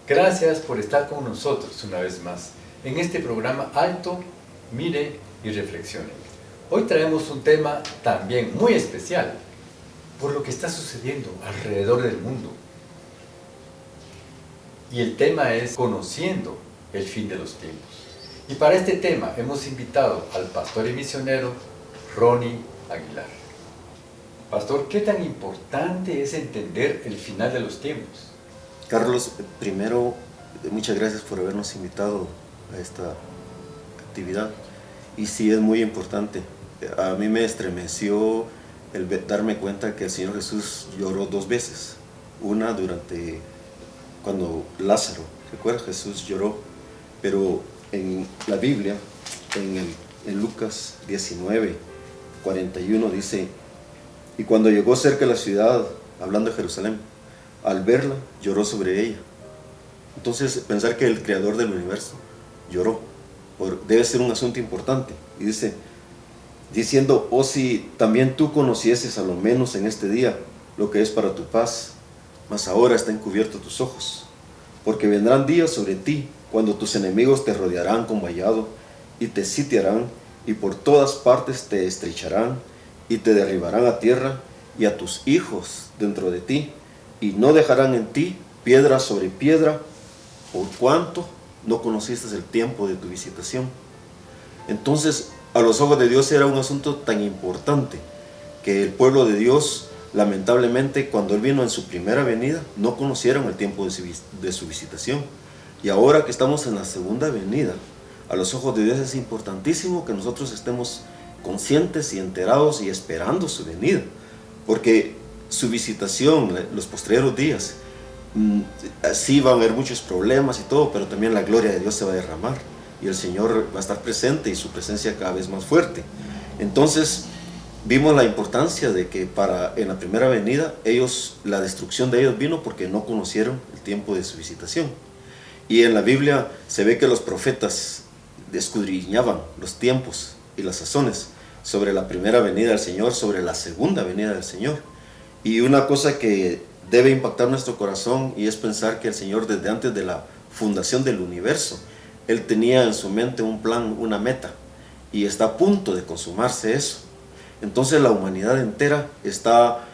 Gracias por estar con nosotros una vez más en este programa Alto, Mire y Reflexione. Hoy traemos un tema también muy especial por lo que está sucediendo alrededor del mundo. Y el tema es conociendo el fin de los tiempos. Y para este tema hemos invitado al pastor y misionero Ronnie Aguilar. Pastor, ¿qué tan importante es entender el final de los tiempos? Carlos, primero, muchas gracias por habernos invitado a esta actividad. Y sí, es muy importante. A mí me estremeció el darme cuenta que el Señor Jesús lloró 2 veces. Una durante cuando Lázaro, ¿recuerdas? Jesús lloró, pero en la Biblia, en Lucas 19:41 dice: y cuando llegó cerca de la ciudad, hablando de Jerusalén, al verla, lloró sobre ella. Entonces, pensar que el creador del universo lloró, debe ser un asunto importante. Y dice, diciendo: oh, si también tú conocieses a lo menos en este día lo que es para tu paz, mas ahora están encubiertos tus ojos. Porque vendrán días sobre ti, cuando tus enemigos te rodearán con vallado, y te sitiarán, y por todas partes te estrecharán, y te derribarán a tierra, y a tus hijos dentro de ti, y no dejarán en ti piedra sobre piedra, por cuanto no conociste el tiempo de tu visitación. Entonces, a los ojos de Dios era un asunto tan importante, que el pueblo de Dios, lamentablemente, cuando Él vino en su primera venida, no conocieron el tiempo de su visitación. Y ahora que estamos en la segunda venida, a los ojos de Dios es importantísimo que nosotros estemos conscientes y enterados y esperando su venida, porque su visitación, los postreros días, sí van a haber muchos problemas y todo, pero también la gloria de Dios se va a derramar y el Señor va a estar presente y su presencia cada vez más fuerte. Entonces vimos la importancia de que en la primera venida la destrucción de ellos vino porque no conocieron el tiempo de su visitación. Y en la Biblia se ve que los profetas escudriñaban los tiempos y las sazones sobre la primera venida del Señor, sobre la segunda venida del Señor. Y una cosa que debe impactar nuestro corazón y es pensar que el Señor, desde antes de la fundación del universo, Él tenía en su mente un plan, una meta, y está a punto de consumarse eso. Entonces la humanidad entera está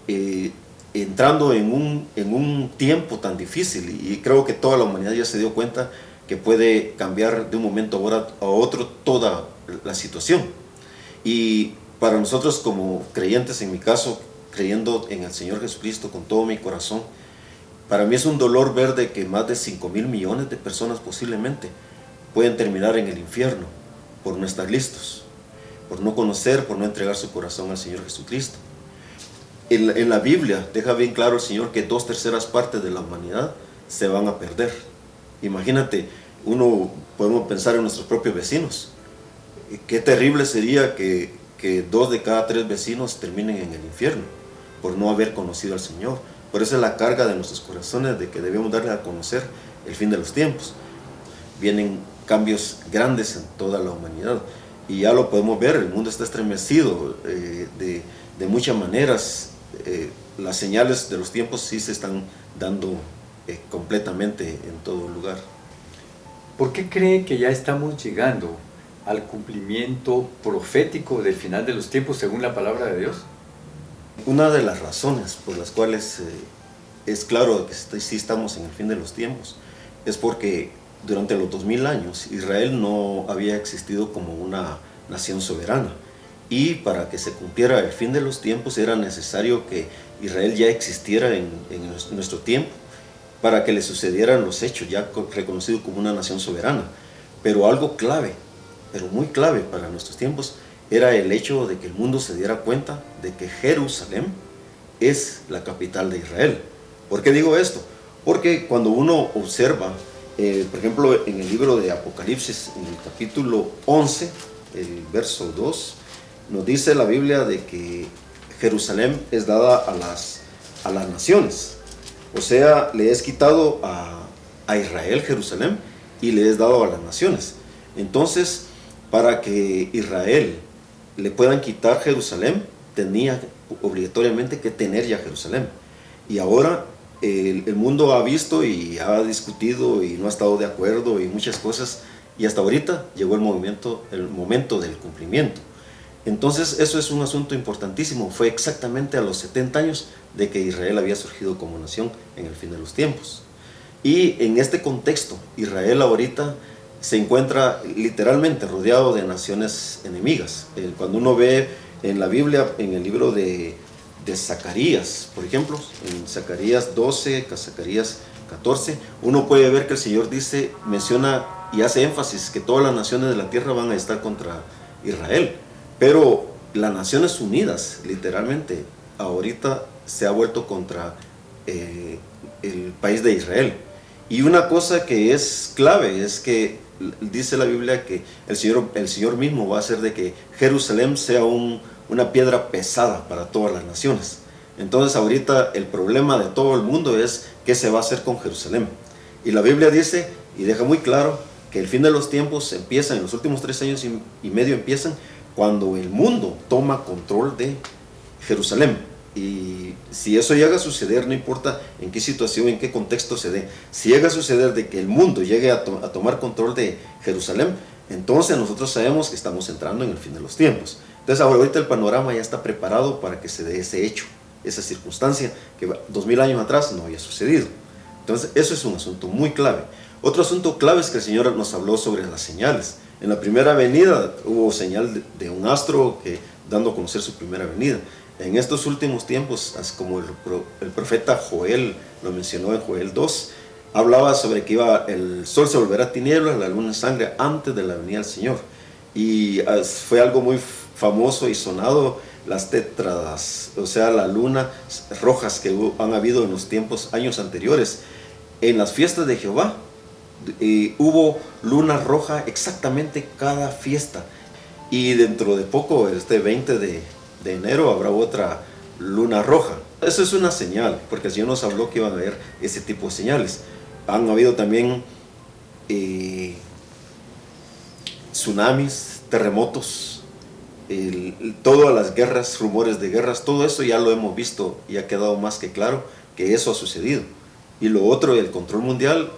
entrando en un tiempo tan difícil, y creo que toda la humanidad ya se dio cuenta que puede cambiar de un momento a otro toda la situación. Y para nosotros como creyentes, en mi caso, creyendo en el Señor Jesucristo con todo mi corazón, para mí es un dolor ver de que más de 5,000 millones de personas posiblemente pueden terminar en el infierno por no estar listos, por no conocer, por no entregar su corazón al Señor Jesucristo. En la Biblia deja bien claro el Señor que 2/3 partes de la humanidad se van a perder. Imagínate, podemos pensar en nuestros propios vecinos. Qué terrible sería que 2 de cada 3 vecinos terminen en el infierno por no haber conocido al Señor. Por eso es la carga de nuestros corazones de que debemos darle a conocer el fin de los tiempos. Vienen cambios grandes en toda la humanidad y ya lo podemos ver, el mundo está estremecido de muchas maneras. Las señales de los tiempos sí se están dando completamente en todo lugar. ¿Por qué cree que ya estamos llegando al cumplimiento profético del final de los tiempos según la palabra de Dios? Una de las razones por las cuales es claro que sí estamos en el fin de los tiempos es porque durante los 2000 años Israel no había existido como una nación soberana, y para que se cumpliera el fin de los tiempos era necesario que Israel ya existiera en nuestro tiempo para que le sucedieran los hechos, ya reconocido como una nación soberana. Pero algo clave, pero muy clave para nuestros tiempos, era el hecho de que el mundo se diera cuenta de que Jerusalén es la capital de Israel. ¿Por qué digo esto? Porque cuando uno observa, por ejemplo, en el libro de Apocalipsis, en el capítulo 11, el verso 2, nos dice la Biblia de que Jerusalén es dada a las naciones. O sea, le es quitado a Israel Jerusalén y le es dado a las naciones. Entonces, para que Israel le puedan quitar Jerusalén, tenía obligatoriamente que tener ya Jerusalén. Y ahora el mundo ha visto y ha discutido y no ha estado de acuerdo y muchas cosas, y hasta ahorita llegó el momento del cumplimiento. Entonces eso es un asunto importantísimo. Fue exactamente a los 70 años de que Israel había surgido como nación en el fin de los tiempos. Y en este contexto, Israel ahorita se encuentra literalmente rodeado de naciones enemigas. Cuando uno ve en la Biblia, en el libro de Zacarías, por ejemplo, en Zacarías 12, Zacarías 14, uno puede ver que el Señor menciona y hace énfasis que todas las naciones de la tierra van a estar contra Israel. Pero las Naciones Unidas, literalmente, ahorita se ha vuelto contra el país de Israel. Y una cosa que es clave es que dice la Biblia que el Señor mismo va a hacer de que Jerusalén sea una piedra pesada para todas las naciones. Entonces ahorita el problema de todo el mundo es qué se va a hacer con Jerusalén. Y la Biblia dice y deja muy claro que el fin de los tiempos empieza, en los últimos 3 años y medio empiezan cuando el mundo toma control de Jerusalén. Y si eso llega a suceder, no importa en qué situación, en qué contexto se dé, si llega a suceder de que el mundo llegue a tomar control de Jerusalén, entonces nosotros sabemos que estamos entrando en el fin de los tiempos. Entonces ahorita el panorama ya está preparado para que se dé ese hecho, esa circunstancia que 2000 años atrás no había sucedido. Entonces eso es un asunto muy clave. Otro asunto clave es que el Señor nos habló sobre las señales. En la primera venida hubo señal de un astro dando a conocer su primera venida. En estos últimos tiempos, como el profeta Joel lo mencionó en Joel 2, hablaba sobre que el sol se volverá tinieblas, la luna en sangre antes de la venida del Señor. Y fue algo muy famoso y sonado, las tétradas, o sea, las lunas rojas que han habido en los años anteriores. En las fiestas de Jehová hubo luna roja exactamente cada fiesta. Y dentro de poco, este 20 de enero, habrá otra luna roja. Eso es una señal, porque el Señor nos habló que iban a haber ese tipo de señales. Han habido también tsunamis, terremotos, todas las guerras, rumores de guerras, todo eso ya lo hemos visto y ha quedado más que claro que eso ha sucedido. Y lo otro, el control mundial,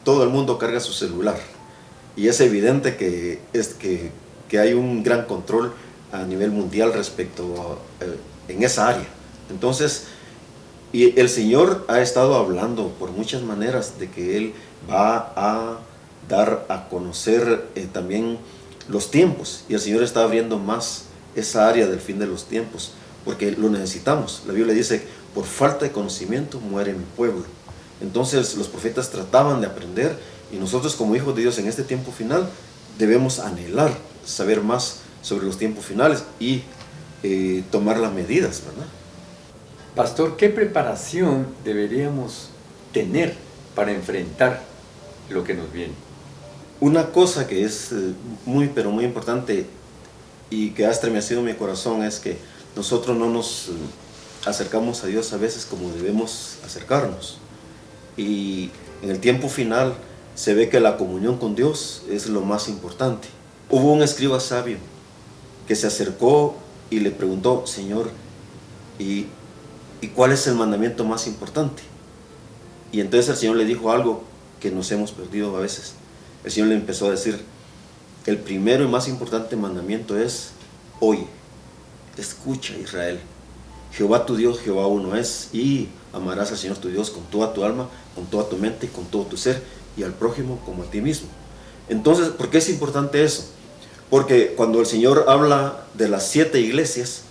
todo el mundo carga su celular. Y es evidente que hay un gran control a nivel mundial en esa área. Entonces, y el Señor ha estado hablando por muchas maneras de que Él va a dar a conocer también los tiempos, y el Señor está abriendo más esa área del fin de los tiempos, porque lo necesitamos. La Biblia dice, por falta de conocimiento muere mi pueblo. Entonces los profetas trataban de aprender, y nosotros como hijos de Dios en este tiempo final debemos anhelar saber más sobre los tiempos finales y tomar las medidas, ¿verdad? Pastor, ¿qué preparación deberíamos tener para enfrentar lo que nos viene? Una cosa que es pero muy importante y que ha estremecido mi corazón es que nosotros no nos acercamos a Dios a veces como debemos acercarnos. Y en el tiempo final se ve que la comunión con Dios es lo más importante. Hubo un escriba sabio que se acercó y le preguntó, Señor, ¿y cuál es el mandamiento más importante? Y entonces el Señor le dijo algo que nos hemos perdido a veces. El Señor le empezó a decir, el primero y más importante mandamiento es, oye, escucha Israel, Jehová tu Dios, Jehová uno es, y amarás al Señor tu Dios con toda tu alma, con toda tu mente, con todo tu ser, y al prójimo como a ti mismo. Entonces, ¿por qué es importante eso? Porque cuando el Señor habla de las 7 iglesias,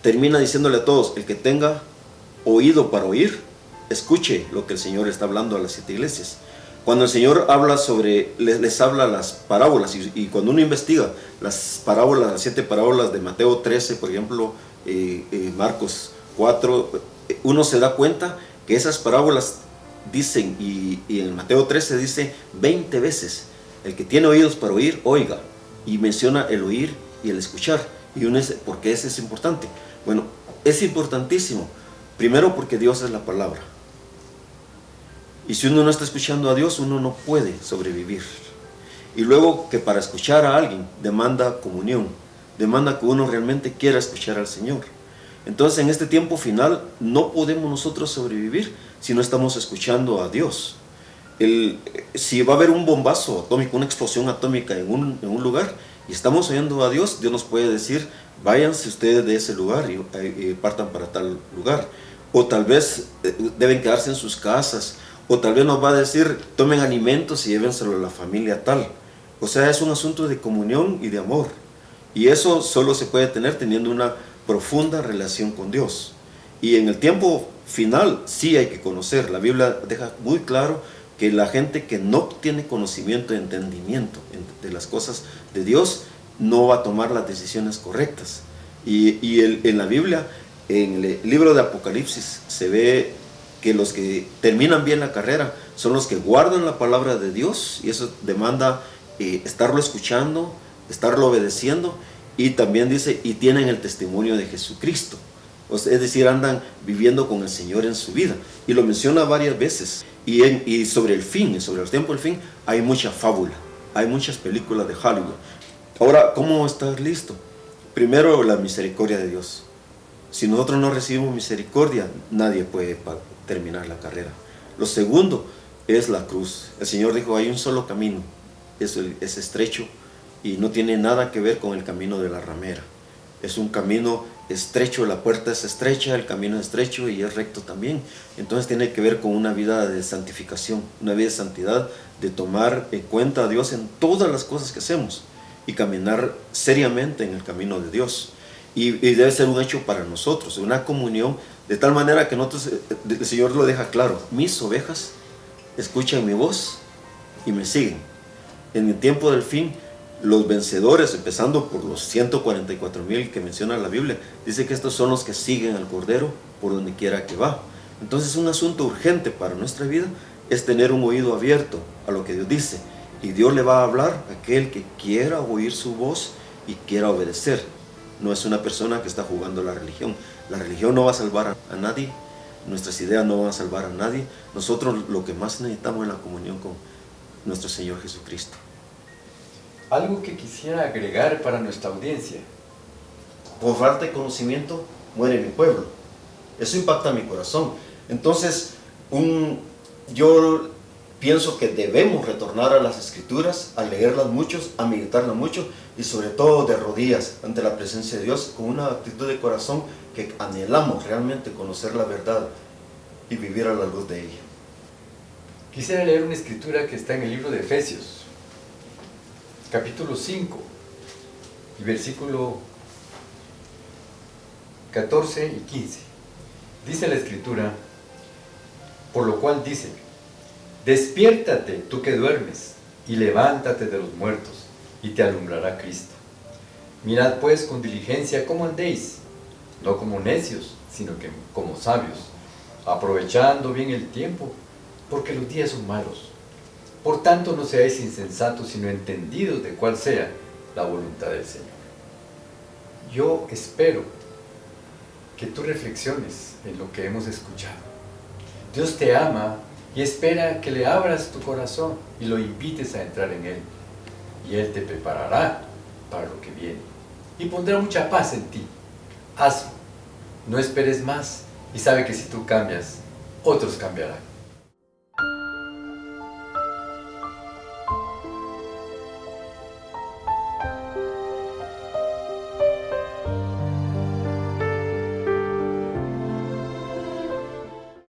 termina diciéndole a todos, el que tenga oído para oír, escuche lo que el Señor está hablando a las 7 iglesias. Cuando el Señor habla les habla las parábolas, y cuando uno investiga las parábolas, las 7 parábolas de Mateo 13, por ejemplo, Marcos 4, uno se da cuenta que esas parábolas dicen, y en Mateo 13 dice 20 veces, el que tiene oídos para oír, oiga, y menciona el oír y el escuchar. Y uno dice, ¿por qué ese es importante? Bueno, es importantísimo, primero porque Dios es la palabra. Y si uno no está escuchando a Dios, uno no puede sobrevivir. Y luego que para escuchar a alguien demanda comunión, demanda que uno realmente quiera escuchar al Señor. Entonces en este tiempo final no podemos nosotros sobrevivir si no estamos escuchando a Dios. Si va a haber un bombazo atómico, una explosión atómica en un lugar, y estamos oyendo a Dios, Dios nos puede decir, váyanse ustedes de ese lugar y partan para tal lugar. O tal vez deben quedarse en sus casas, o tal vez nos va a decir, tomen alimentos y llévenselo a la familia tal. O sea, es un asunto de comunión y de amor. Y eso solo se puede tener teniendo una profunda relación con Dios. Y en el tiempo final sí hay que conocer. La Biblia deja muy claro que la gente que no tiene conocimiento y entendimiento de las cosas de Dios no va a tomar las decisiones correctas. En la Biblia, en el libro de Apocalipsis, se ve que los que terminan bien la carrera son los que guardan la palabra de Dios, y eso demanda estarlo escuchando, estarlo obedeciendo, y también dice, y tienen el testimonio de Jesucristo. O sea, es decir, andan viviendo con el Señor en su vida. Y lo menciona varias veces. Y sobre el fin, sobre el tiempo del fin, hay mucha fábula, hay muchas películas de Hollywood. Ahora, ¿cómo estar listo? Primero, la misericordia de Dios. Si nosotros no recibimos misericordia, nadie puede terminar la carrera. Lo segundo es la cruz. El Señor dijo, hay un solo camino, es estrecho y no tiene nada que ver con el camino de la ramera. Es un camino estrecho, la puerta es estrecha, el camino es estrecho y es recto también. Entonces tiene que ver con una vida de santificación, una vida de santidad, de tomar en cuenta a Dios en todas las cosas que hacemos y caminar seriamente en el camino de Dios. Y debe ser un hecho para nosotros, una comunión, de tal manera que nosotros, el Señor lo deja claro, mis ovejas escuchan mi voz y me siguen. En el tiempo del fin, los vencedores, empezando por los 144,000 que menciona la Biblia, dice que estos son los que siguen al Cordero por donde quiera que va. Entonces un asunto urgente para nuestra vida es tener un oído abierto a lo que Dios dice, y Dios le va a hablar a aquel que quiera oír su voz y quiera obedecer. No es una persona que está jugando la religión. La religión no va a salvar a nadie, nuestras ideas no van a salvar a nadie. Nosotros lo que más necesitamos es la comunión con nuestro Señor Jesucristo. Algo que quisiera agregar para nuestra audiencia. Por falta de conocimiento muere mi pueblo. Eso impacta mi corazón. Entonces, yo pienso que debemos retornar a las Escrituras, a leerlas mucho, a meditarlas mucho, y sobre todo de rodillas ante la presencia de Dios, con una actitud de corazón que anhelamos realmente conocer la verdad y vivir a la luz de ella. Quisiera leer una escritura que está en el libro de Efesios, capítulo 5, y versículo 14 y 15. Dice la escritura, por lo cual dice, despiértate tú que duermes, y levántate de los muertos, y te alumbrará Cristo. Mirad pues con diligencia cómo andéis, no como necios, sino que como sabios, aprovechando bien el tiempo, porque los días son malos. Por tanto, no seáis insensatos, sino entendidos de cuál sea la voluntad del Señor. Yo espero que tú reflexiones en lo que hemos escuchado. Dios te ama y espera que le abras tu corazón y lo invites a entrar en Él. Y Él te preparará para lo que viene y pondrá mucha paz en ti. Hazlo, no esperes más, y sabe que si tú cambias, otros cambiarán.